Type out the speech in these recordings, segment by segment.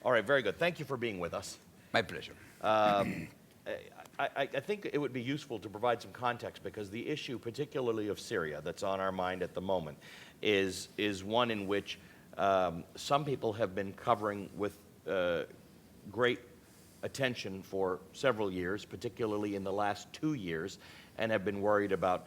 All right, very good. Thank you for being with us. My pleasure. I think it would be useful to provide some context because the issue, particularly of Syria, that's on our mind at the moment, is one in which some people have been covering with great attention for several years, particularly in the last 2 years, and have been worried about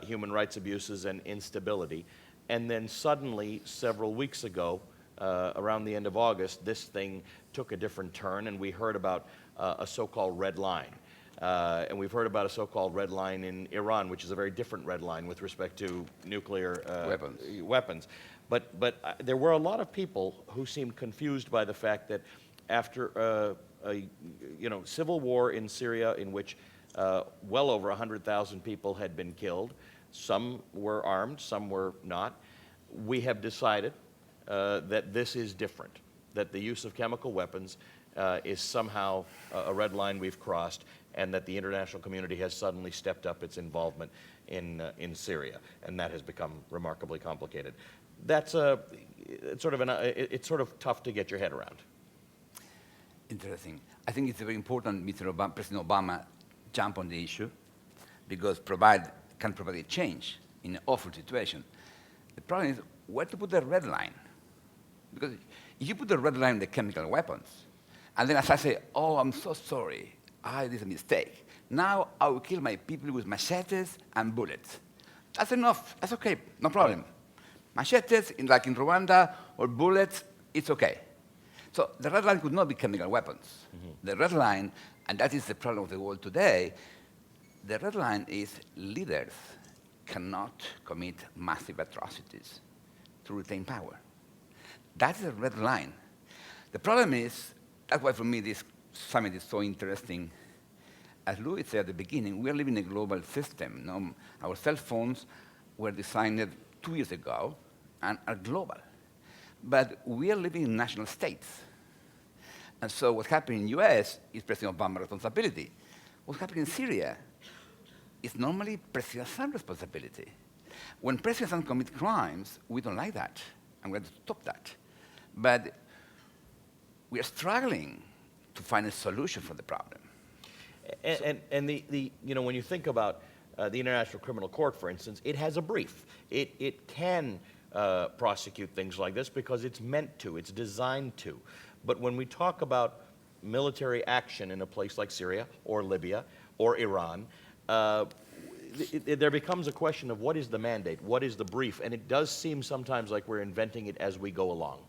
human rights abuses and instability. And then suddenly, several weeks ago, around the end of August, this thing took a different turn, and we heard about a so-called red line. And we've heard about a so-called red line in Iran, which is a very different red line with respect to nuclear weapons. But there were a lot of people who seemed confused by the fact that after a civil war in Syria in which well over 100,000 people had been killed, some were armed, some were not, we have decided that this is different, that the use of chemical weapons is somehow a red line we've crossed, and that the international community has suddenly stepped up its involvement in Syria, and that has become remarkably complicated. That's it's sort of tough to get your head around. Interesting. I think it's very important President Obama jump on the issue because can provide a change in an awful situation. The problem is where to put the red line. Because if you put the red line on the chemical weapons, and then as I say, oh, I'm so sorry, I did a mistake. Now I will kill my people with machetes and bullets. That's enough. That's okay. No problem. Machetes, like in Rwanda, or bullets, it's okay. So the red line could not be chemical weapons. The red line, and that is the problem of the world today, the red line is leaders cannot commit massive atrocities to retain power. That's a red line. The problem is, that's why for me this summit is so interesting. As Louis said at the beginning, we are living in a global system. No? Our cell phones were designed 2 years ago and are global. But we are living in national states. And so what's happening in the US is President Obama's responsibility. What's happening in Syria is normally President Assad's responsibility. When President Assad commits crimes, we don't like that, and we have to stop that. But we are struggling to find a solution for the problem. And when you think about the International Criminal Court, for instance, it has a brief. It can prosecute things like this because it's meant to, it's designed to. But when we talk about military action in a place like Syria or Libya or Iran, there becomes a question of what is the mandate, what is the brief, and it does seem sometimes like we're inventing it as we go along.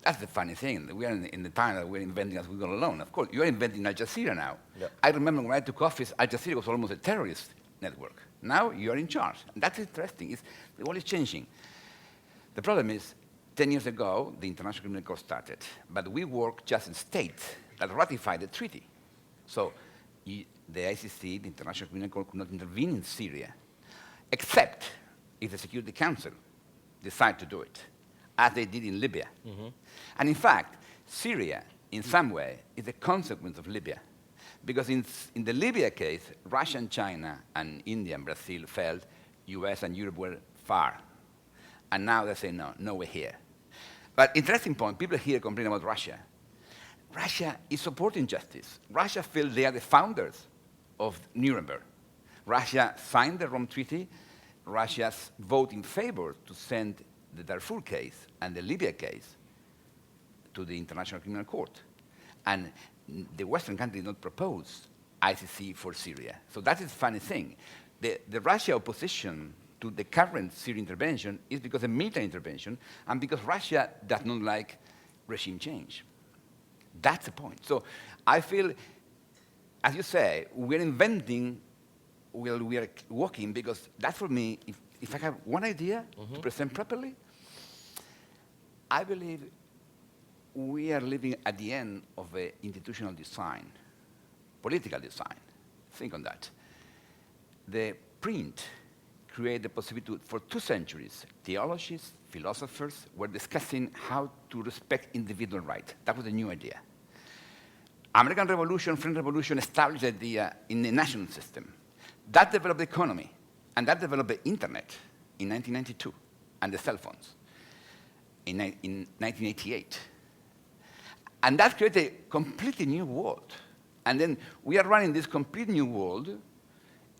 That's the funny thing. We are in the time that we're inventing as we go along. Of course, you're inventing Al Jazeera now. Yep. I remember when I took office, Al Jazeera was almost a terrorist network. Now you're in charge. And that's interesting. The world is changing. The problem is, 10 years ago, the International Criminal Court started. But we work just in states that ratified the treaty. So the ICC, the International Criminal Court, could not intervene in Syria, except if the Security Council decide to do it, as they did in Libya. And in fact, Syria, in some way, is a consequence of Libya. Because in the Libya case, Russia and China and India and Brazil felt US and Europe were far. And now they say, no, we're here. But interesting point, people here complain about Russia. Russia is supporting justice. Russia feels they are the founders of Nuremberg. Russia signed the Rome Treaty. Russia's vote in favor to send the Darfur case and the Libya case to the International Criminal Court. And the Western country did not propose ICC for Syria. So that is the funny thing. The Russia opposition to the current Syrian intervention is because of military intervention and because Russia does not like regime change. That's the point. So I feel, as you say, we're inventing while we are walking, because that for me, if I have one idea to present properly, I believe we are living at the end of an institutional design, political design. Think on that. The print created the possibility for 2 centuries, theologians, philosophers were discussing how to respect individual rights. That was a new idea. American Revolution, French Revolution established the idea in the national system. That developed the economy, and that developed the internet in 1992, and the cell phones in 1988. And that created a completely new world. And then we are running this complete new world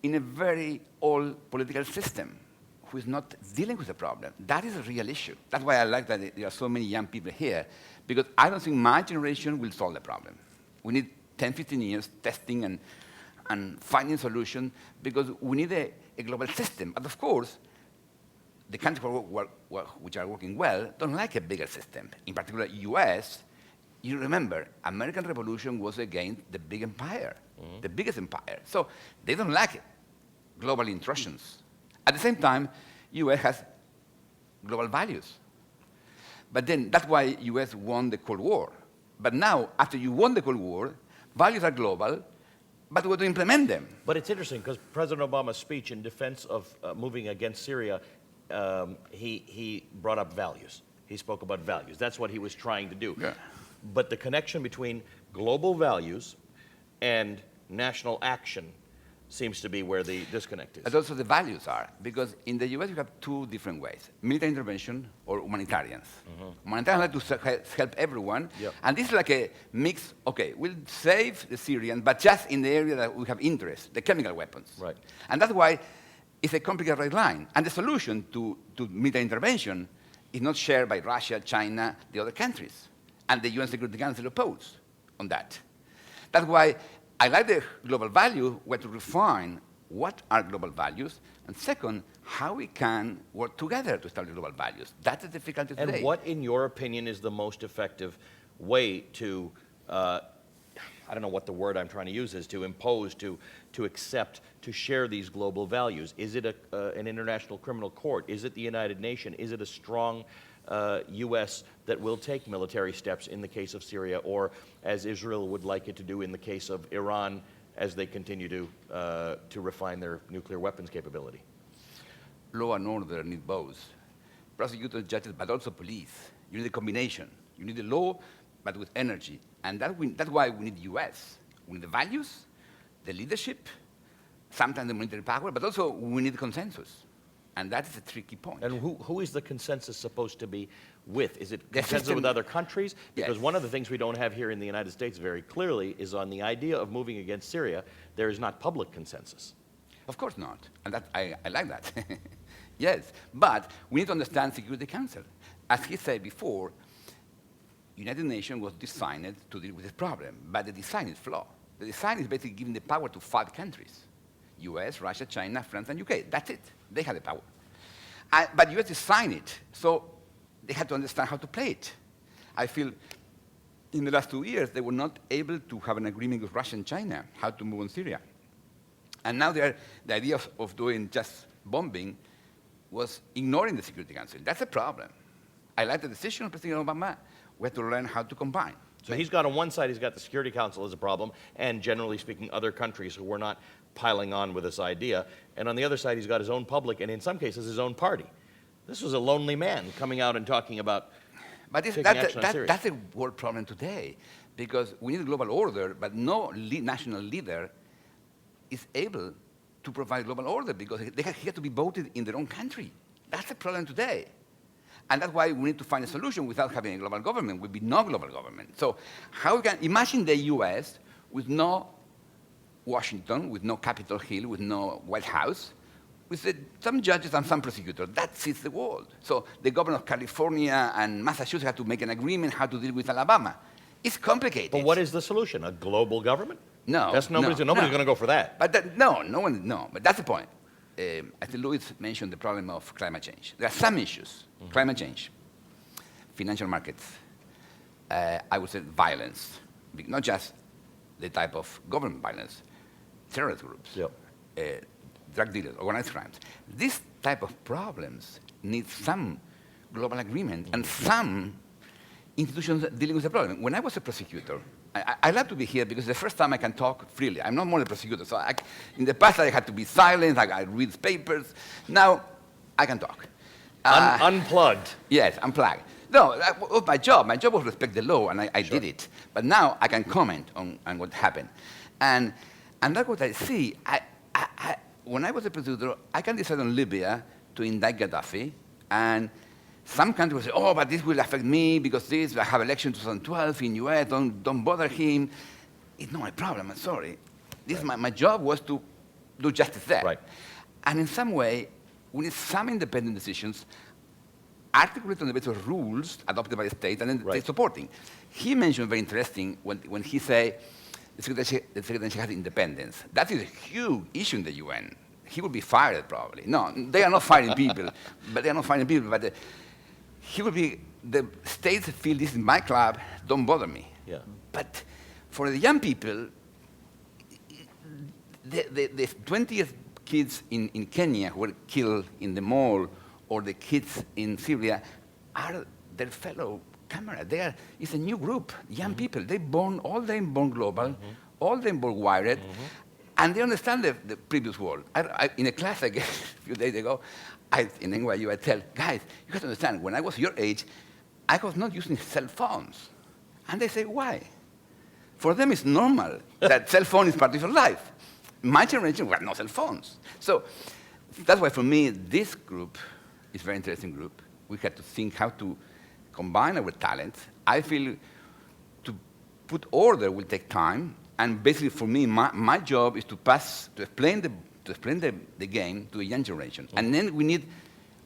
in a very old political system who is not dealing with the problem. That is a real issue. That's why I like that there are so many young people here, because I don't think my generation will solve the problem. We need 10, 15 years testing and finding solutions, because we need a global system. But of course, the countries which are working well don't like a bigger system. In particular, US, you remember, American Revolution was against the big empire, the biggest empire. So they don't like it, global intrusions. At the same time, US has global values. But then that's why US won the Cold War. But now, after you won the Cold War, values are global, but we have to implement them. But it's interesting, because President Obama's speech in defense of moving against Syria, he brought up values. He spoke about values. That's what he was trying to do. Yeah. But the connection between global values and national action seems to be where the disconnect is. But also the values are, because in the US you have two different ways, military intervention or humanitarians. Humanitarians like to help everyone, and this is like a mix, okay, we'll save the Syrians, but just in the area that we have interest, the chemical weapons. Right. And that's why it's a complicated red line. And the solution to military intervention is not shared by Russia, China, the other countries. And the UN Security Council opposed on that. That's why I like the global value, where to refine what are global values, and second, how we can work together to establish global values. That's the difficulty today. And what, in your opinion, is the most effective way to, I don't know what the word I'm trying to use is, to impose, to accept, to share these global values? Is it an international criminal court? Is it the United Nations? Is it a strong U.S. that will take military steps in the case of Syria, or as Israel would like it to do in the case of Iran as they continue to refine their nuclear weapons capability? Law and order need both. Prosecutors, judges, but also police. You need a combination. You need the law, but with energy. And that's why we need the U.S. We need the values, the leadership, sometimes the military power, but also we need consensus. And that is a tricky point. And who is the consensus supposed to be with? Is it The consensus system- with other countries? Because Yes. one of the things we don't have here in the United States very clearly is on the idea of moving against Syria, there is not public consensus. Of course not. And I like that. Yes. But we need to understand Security Council. As he said before, United Nations was designed to deal with this problem, but the design is flawed. The design is basically giving the power to 5 countries: US, Russia, China, France, and UK. That's it. They have the power. But US designed it, so they had to understand how to play it. I feel in the last 2 years, they were not able to have an agreement with Russia and China how to move on Syria. And now the idea of doing just bombing was ignoring the Security Council. That's a problem. I like the decision of President Obama. We have to learn how to combine. So he's got on one side, he's got the Security Council as a problem, and generally speaking, other countries who were not piling on with this idea. And on the other side, he's got his own public, and in some cases, his own party. This was a lonely man coming out and talking about taking action on Syria. That's a world problem today, because we need a global order, but no national leader is able to provide global order, because he has to be voted in their own country. That's a problem today. And that's why we need to find a solution without having a global government. Will be no global government. So how we can imagine the US with no Washington, with no Capitol Hill, with no White House, with some judges and some prosecutors. That is the world. So the governor of California and Massachusetts have to make an agreement how to deal with Alabama. It's complicated. But what is the solution? A global government? No. Nobody's going to go for that. But no. But that's the point. I think Luis mentioned the problem of climate change. There are some issues. Climate change, financial markets, I would say violence, not just the type of government violence, terrorist groups, drug dealers, organized crimes. This type of problems need some global agreement and some institutions dealing with the problem. When I was a prosecutor, I love to be here because it's the first time I can talk freely. I'm not more a prosecutor. So in the past, I had to be silent. I read papers. Now, I can talk. Unplugged. Yes, unplugged. No, that was my job. My job was to respect the law, and I did it. But now I can comment on what happened. And that's what I see. When I was a prosecutor, I can decide on Libya to indict Gaddafi, and some countries will say, oh, but this will affect me because this, I have election 2012 in US, don't bother him. It's not my problem, I'm sorry. This my job was to do justice there. Right. And in some way, we need some independent decisions articulated on the basis of rules adopted by the state and then they're supporting. He mentioned very interesting when he said the Secretary has independence. That is a huge issue in the UN. He would be fired probably. No, they are not firing people, but he would be, the states feel this is my club, don't bother me. Yeah. But for the young people, the 20th kids in Kenya who were killed in the mall, or the kids in Syria, are their fellow comrades. It's a new group, young people. All they born global, all they born wired, and they understand the previous world. In a class I gave a few days ago, in NYU, I tell, guys, you have to understand, when I was your age, I was not using cell phones. And they say, why? For them, it's normal that cell phone is part of your life. My generation, we had no cell phones. So that's why, for me, this group is a very interesting group. We had to think how to combine our talents. I feel to put order will take time. And basically, for me, my job is to explain the game to the young generation. And then we need,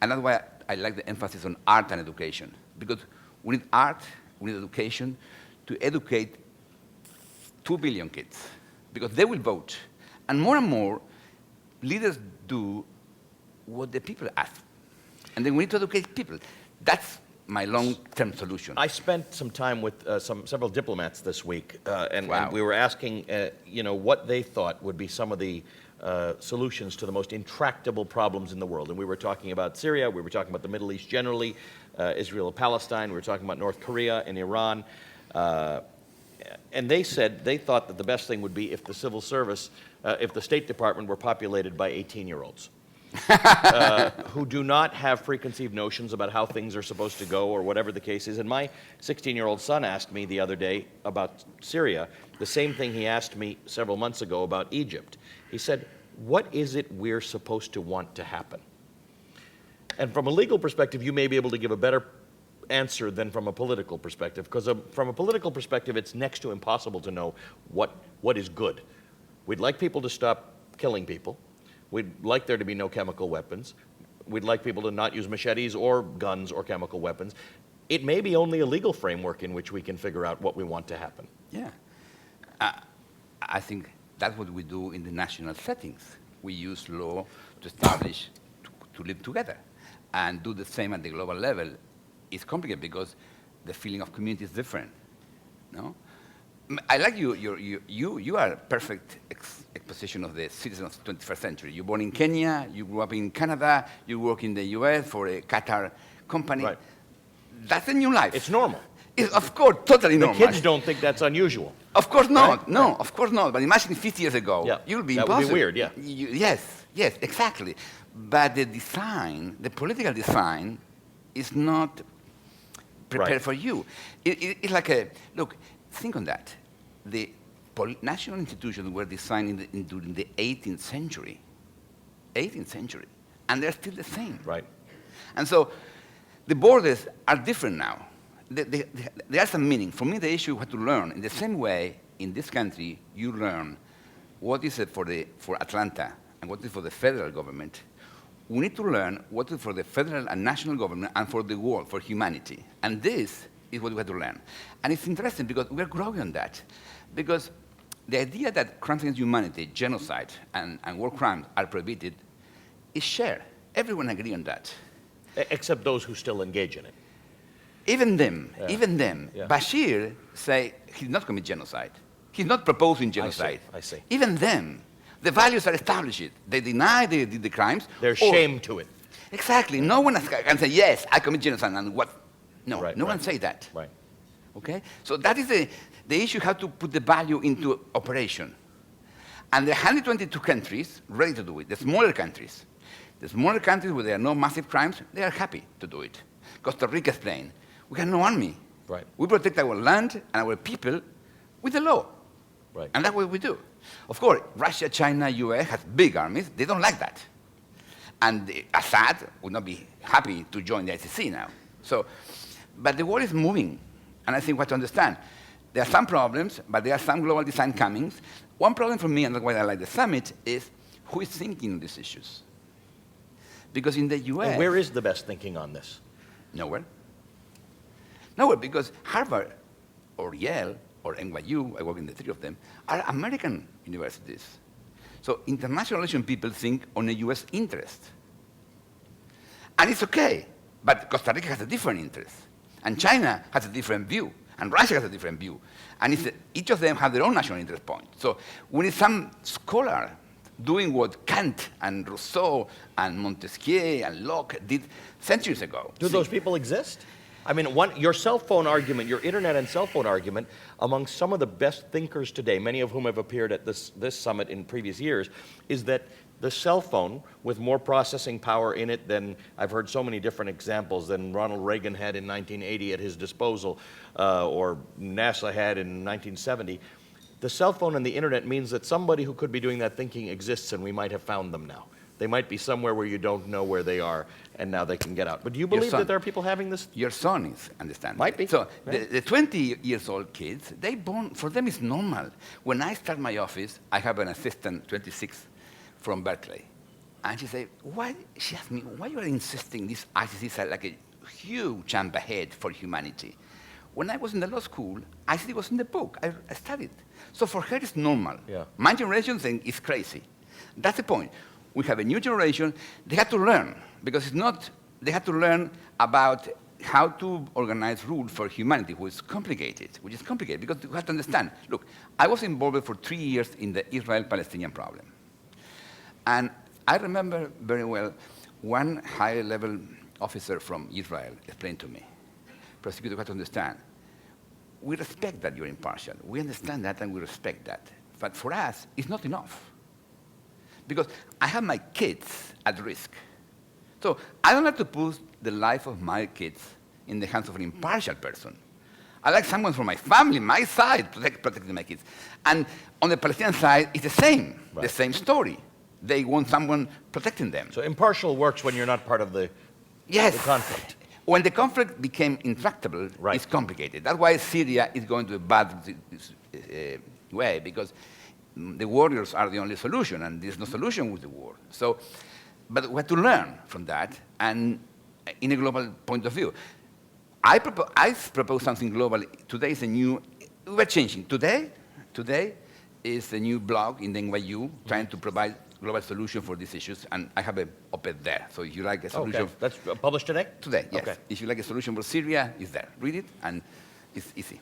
and that's why I like the emphasis on art and education. Because we need art, we need education to educate 2 billion kids. Because they will vote. And more, leaders do what the people ask. And then we need to educate people. That's my long-term solution. I spent some time with several diplomats this week, and we were asking, what they thought would be some of the solutions to the most intractable problems in the world. And we were talking about Syria, we were talking about the Middle East generally, Israel and Palestine, we were talking about North Korea and Iran. And they said they thought that the best thing would be if the civil service, if the State Department were populated by 18-year-olds. Who do not have preconceived notions about how things are supposed to go or whatever the case is. And my 16-year-old son asked me the other day about Syria, the same thing he asked me several months ago about Egypt. He said, what is it we're supposed to want to happen? And from a legal perspective, you may be able to give a better answer than from a political perspective, because from a political perspective, it's next to impossible to know what is good. We'd like people to stop killing people. We'd like there to be no chemical weapons. We'd like people to not use machetes or guns or chemical weapons. It may be only a legal framework in which we can figure out what we want to happen. Yeah. I think that's what we do in the national settings. We use law to establish, to live together. And do the same at the global level. It's complicated because the feeling of community is different. No? I like you are a perfect exposition of the citizen of the 21st century. You're born in Kenya, you grew up in Canada, you work in the US for a Qatar company. Right. That's a new life. It's normal. It's, of course, totally normal. The kids don't think that's unusual. Of course not. Right? No, Right. Of course not. But imagine 50 years ago, you'll be impossible. That would be weird, yeah. Yes, exactly. But the design, the political design, is not prepared for you. It's like a, look, think on that. The national institutions were designed during the 18th century. 18th century. And they're still the same. Right. And so the borders are different now. There are some meaning. For me, the issue you have to learn, in the same way, in this country, you learn what is it for Atlanta and what is for the federal government. We need to learn what is for the federal and national government and for the world, for humanity. And this is what we have to learn. And it's interesting because we're growing on that. Because the idea that crimes against humanity, genocide, and war crimes are prohibited is shared. Everyone agrees on that. Except those who still engage in it. Even them. Yeah. Bashir say he's not commit genocide. He's not proposing genocide. I see. Even them. The values are established. They deny they did the crimes. There's shame to it. Exactly. No one can say, yes, I commit genocide, and what? No, no one say that. Right. Okay? So that is the issue, how to put the value into operation. And there are 122 countries ready to do it, the smaller countries. The smaller countries where there are no massive crimes, they are happy to do it. Costa Rica is plain. We have no army. Right. We protect our land and our people with the law. Right. And that's what we do. Of course, Russia, China, US has big armies. They don't like that. And Assad would not be happy to join the ICC now. So, but the world is moving, and I think what to understand. There are some problems, but there are some global design comings. One problem for me, and that's why I like the summit, is who is thinking these issues. Because in the US... And where is the best thinking on this? Nowhere. Nowhere, because Harvard or Yale or NYU, I work in the three of them, are American universities. So international relations people think on a US interest. And it's okay, but Costa Rica has a different interest. And China has a different view. And Russia has a different view. And each of them have their own national interest point. So we need some scholar doing what Kant and Rousseau and Montesquieu and Locke did centuries ago. Do those people exist? I mean, your cell phone argument, your internet and cell phone argument, among some of the best thinkers today, many of whom have appeared at this summit in previous years, is that the cell phone, with more processing power in it than, I've heard so many different examples, than Ronald Reagan had in 1980 at his disposal, or NASA had in 1970, the cell phone and the internet means that somebody who could be doing that thinking exists, and we might have found them now. They might be somewhere where you don't know where they are, and now they can get out. But do you believe that there are people having this? Your son is understanding. Might be. So right. the 20-years-old kids, for them it's normal. When I start my office, I have an assistant, 26, from Berkeley. And she asked me, why you are insisting these ICCs are like a huge jump ahead for humanity? When I was in the law school, ICC was in the book. I studied. So for her, it's normal. Yeah. My generation thinks it's crazy. That's the point. We have a new generation. They have to learn, because it's not, they have to learn about how to organize rules for humanity, which is complicated, because you have to understand. Look, I was involved for 3 years in the Israel-Palestinian problem. And I remember very well one high-level officer from Israel explained to me, prosecutor, you have to understand, we respect that you're impartial. We understand that and we respect that. But for us, it's not enough. Because I have my kids at risk. So I don't like to put the life of my kids in the hands of an impartial person. I like someone from my family, my side, protecting my kids. And on the Palestinian side, it's the same, right. The same story. They want someone protecting them. So impartial works when you're not part of the conflict. When the conflict became intractable, right. It's complicated. That's why Syria is going to a bad way, because the warriors are the only solution, and there's no solution with the war. So, but we have to learn from that, and in a global point of view. I propose something global. Today is a new, we're changing. Today is a new blog in the NYU trying to provide global solution for these issues, and I have an op-ed there. So if you like a solution... Okay. That's published today? Today, yes. Okay. If you like a solution for Syria, it's there. Read it, and it's easy.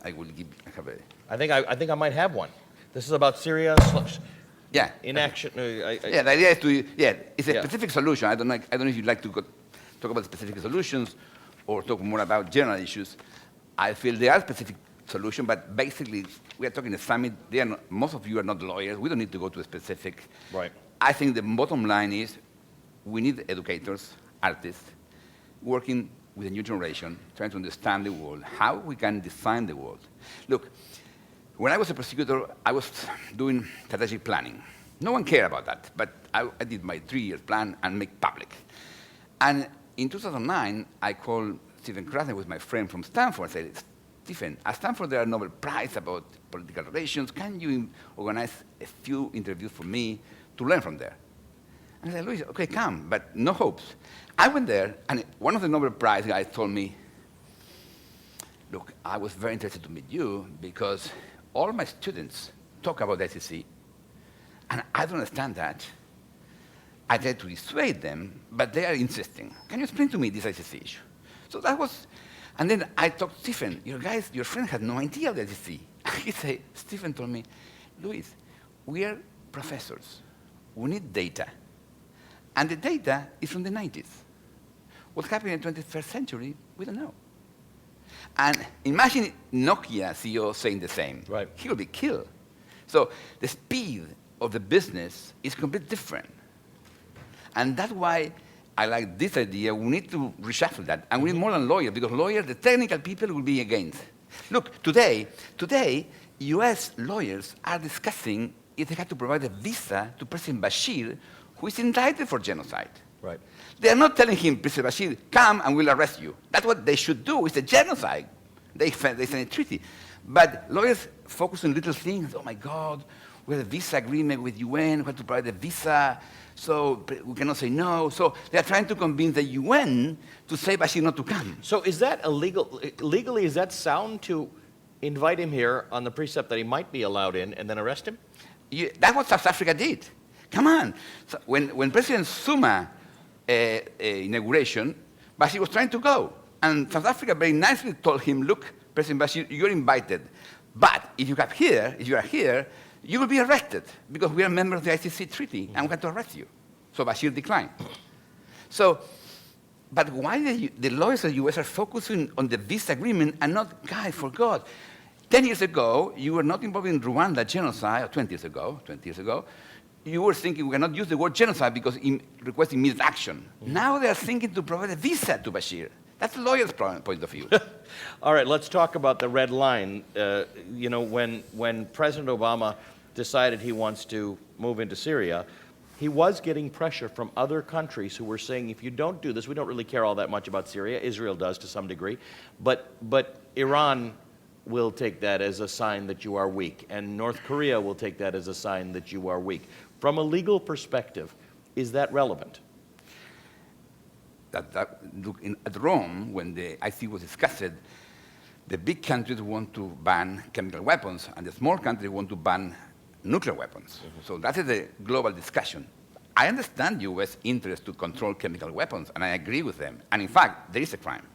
I think I might have one. This is about Syria in action. Yeah, the idea is it's a specific solution. I don't know if you'd like to talk about specific solutions or talk more about general issues. I feel there are specific solutions, but basically, we are talking a summit. Most of you are not lawyers. We don't need to go to a specific. Right. I think the bottom line is we need educators, artists, working with a new generation, trying to understand the world, how we can design the world. Look, when I was a prosecutor, I was doing strategic planning. No one cared about that, but I did my 3-year plan and make public. And in 2009, I called Stephen Krasner, who was my friend from Stanford, and said, Stephen, at Stanford there are Nobel Prize about political relations. Can you organize a few interviews for me to learn from there? And I said, Luis, okay, come, but no hopes. I went there, and one of the Nobel Prize guys told me, look, I was very interested to meet you because all my students talk about ICC, and I don't understand that. I tried to dissuade them, but they are insisting. Can you explain to me this ICC issue? So that was, and then I talked to Stephen, your friend had no idea of the ICC. He said, Stephen told me, Luis, we are professors. We need data. And the data is from the 90s. What's happening in the 21st century, we don't know. And imagine Nokia CEO saying the same. Right. He will be killed. So the speed of the business is completely different. And that's why I like this idea. We need to reshuffle that. And we need more than lawyers, because lawyers, the technical people, will be against. Look, today, US lawyers are discussing if they have to provide a visa to President Bashir, who is indicted for genocide. Right. They are not telling him, President Bashir, come and we'll arrest you. That's what they should do. It's a genocide. They signed a treaty. But lawyers focus on little things. Oh, my God, we have a visa agreement with UN. We have to provide a visa, so we cannot say no. So they're trying to convince the UN to say Bashir not to come. So is that illegal? Legally, is that sound to invite him here on the precept that he might be allowed in and then arrest him? That's what South Africa did. Come on. So when President Zuma inauguration, Bashir was trying to go. And South Africa very nicely told him, look, President Bashir, you're invited. But if you are here, you will be arrested because we are members of the ICC treaty and we have to arrest you. So Bashir declined. So, but why the lawyers of the US are focusing on the visa agreement and not, guys, for God, 10 years ago, you were not involved in Rwanda genocide, or 20 years ago, you were thinking we cannot use the word genocide because requesting immediate action. Now they are thinking to provide a visa to Bashir. That's the lawyer's point of view. All right, let's talk about the red line. When President Obama decided he wants to move into Syria, he was getting pressure from other countries who were saying, if you don't do this, we don't really care all that much about Syria. Israel does to some degree. But Iran will take that as a sign that you are weak, and North Korea will take that as a sign that you are weak. From a legal perspective, is that relevant? Look, at Rome, when the IC was discussed, the big countries want to ban chemical weapons, and the small countries want to ban nuclear weapons. Mm-hmm. So that is a global discussion. I understand U.S. interest to control chemical weapons, and I agree with them. And in fact, there is a crime.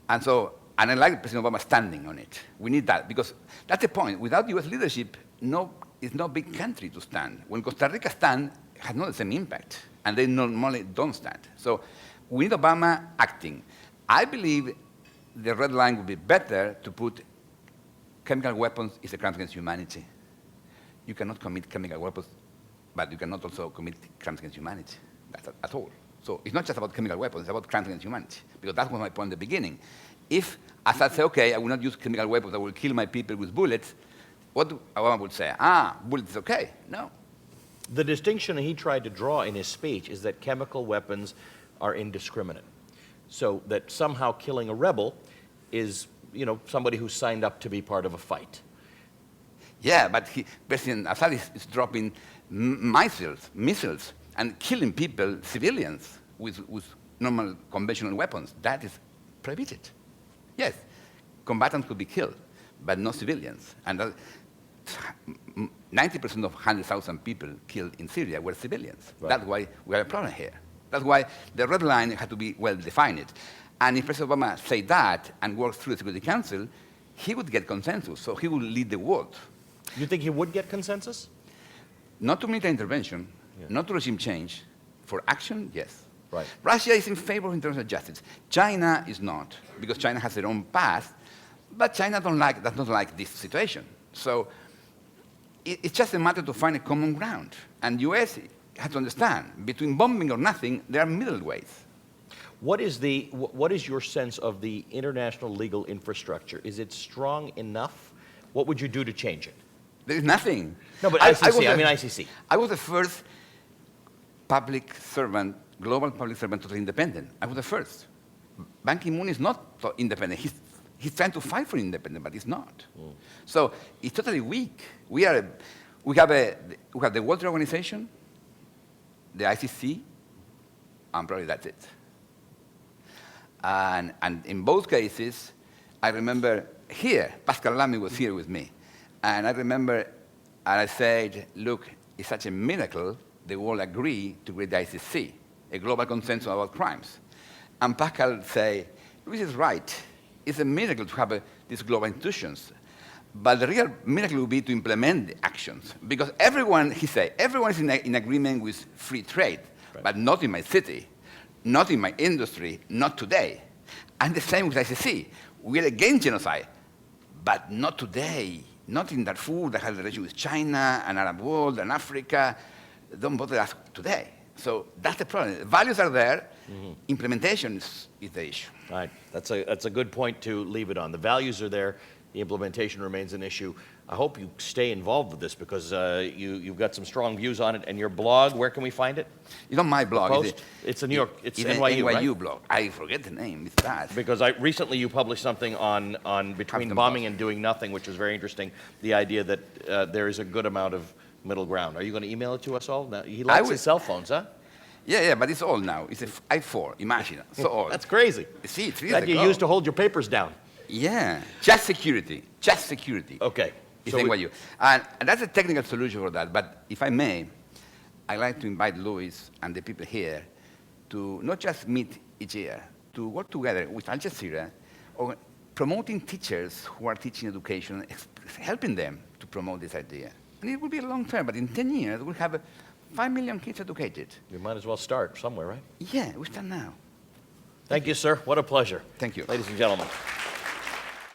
And I like President Obama standing on it. We need that, because that's the point. Without U.S. leadership, it's no big country to stand. When Costa Rica stands, it has not the same impact, and they normally don't stand. So we need Obama acting. I believe the red line would be better to put chemical weapons is a crime against humanity. You cannot commit chemical weapons, but you cannot also commit crimes against humanity. That's at all. So it's not just about chemical weapons, it's about crimes against humanity. Because that was my point in the beginning. If Assad said, okay, I will not use chemical weapons, I will kill my people with bullets, what Obama would say? Bullets is okay. No. The distinction he tried to draw in his speech is that chemical weapons are indiscriminate. So that somehow killing a rebel is, somebody who signed up to be part of a fight. Yeah, but President Assad is dropping missiles, and killing people, civilians, with normal conventional weapons. That is prohibited. Yes, combatants could be killed, but not civilians. And 90% of 100,000 people killed in Syria were civilians. Right. That's why we have a problem here. That's why the red line had to be well defined. And if President Obama said that and worked through the Security Council, he would get consensus, so he would lead the world. You think he would get consensus? Not to military intervention, not to regime change. For action, yes. Right. Russia is in favor of international justice. China is not, because China has their own past, but China does not like this situation. So it's just a matter to find a common ground. And U.S. has to understand, between bombing or nothing, there are middle ways. What is your sense of the international legal infrastructure? Is it strong enough? What would you do to change it? There is nothing. No, but ICC. I was the first public servant, global public servant, totally independent. I was the first. Ban Ki-moon is not independent. He's trying to fight for independence, but he's not. So it's totally weak. We have the World Trade Organization, the ICC, and probably that's it. And in both cases, I remember here, Pascal Lamy was here with me. And I remember, and I said, look, it's such a miracle they all agree to create the ICC, a global consensus about crimes. And Pascal said, Luis is right. It's a miracle to have these global institutions. But the real miracle would be to implement the actions. Because everyone, he said, everyone is in agreement with free trade, right, but not in my city, not in my industry, not today. And the same with ICC. We are against genocide, but not today. Not in Darfur that has a relation with China and Arab world and Africa. Don't bother us today. So that's the problem. The values are there. Mm-hmm. Implementation is the issue. All right. That's a good point to leave it on. The values are there. the implementation remains an issue. I hope you stay involved with this because you've got some strong views on it. And your blog, where can we find it? It's not my blog. Post? It's a New York, it's an NYU, right? NYU blog. I forget the name. It's bad. Because recently you published something on between Huffington bombing Post. and doing nothing, which was very interesting. The idea that there is a good amount of middle ground. Are you going to email it to us all? Now, he likes his cell phones, huh? Yeah, but it's old now. It's an i4. Imagine, so old. That's crazy. See, 3 years That you ago. used to hold your papers down. Yeah, just security. Just security. Okay. It's NYU. And that's a technical solution for that. But if I may, I'd like to invite Luis and the people here to not just meet each year, to work together with Al Jazeera, or promoting teachers who are teaching education, helping them to promote this idea. And it will be a long term, but in 10 years, we'll have 5 million kids educated. We might as well start somewhere, right? Yeah, we start now. Thank you, sir. What a pleasure. Thank you. Ladies and gentlemen.